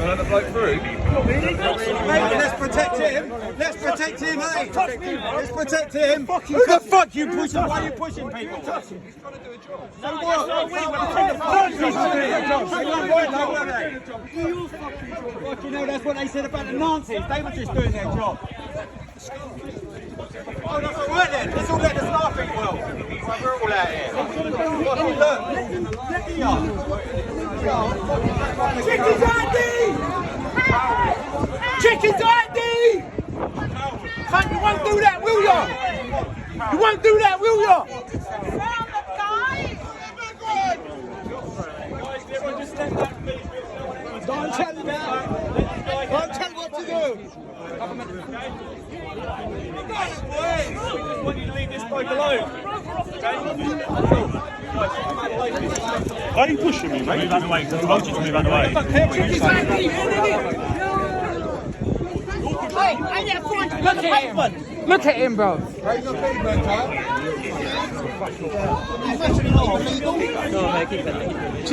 let the bloke through. Let's protect him. Let's protect him, eh? Let's protect him. Who the fuck you pushing? Why are you pushing people? So what? You know, that's what they said about the Nazis. They were just doing their job. Oh, that's all right then. Let's all let the staff eat well. We're all out here. Chicken's ID! Chicken's ID! Cunt, you won't do that, will ya? You won't do that, will ya? Don't tell him that. Don't tell him what to do. Why do you leave this bloke alone? Why are you pushing me, mate? Move out the way, because I told you to move out the way. Look at him, bro. He's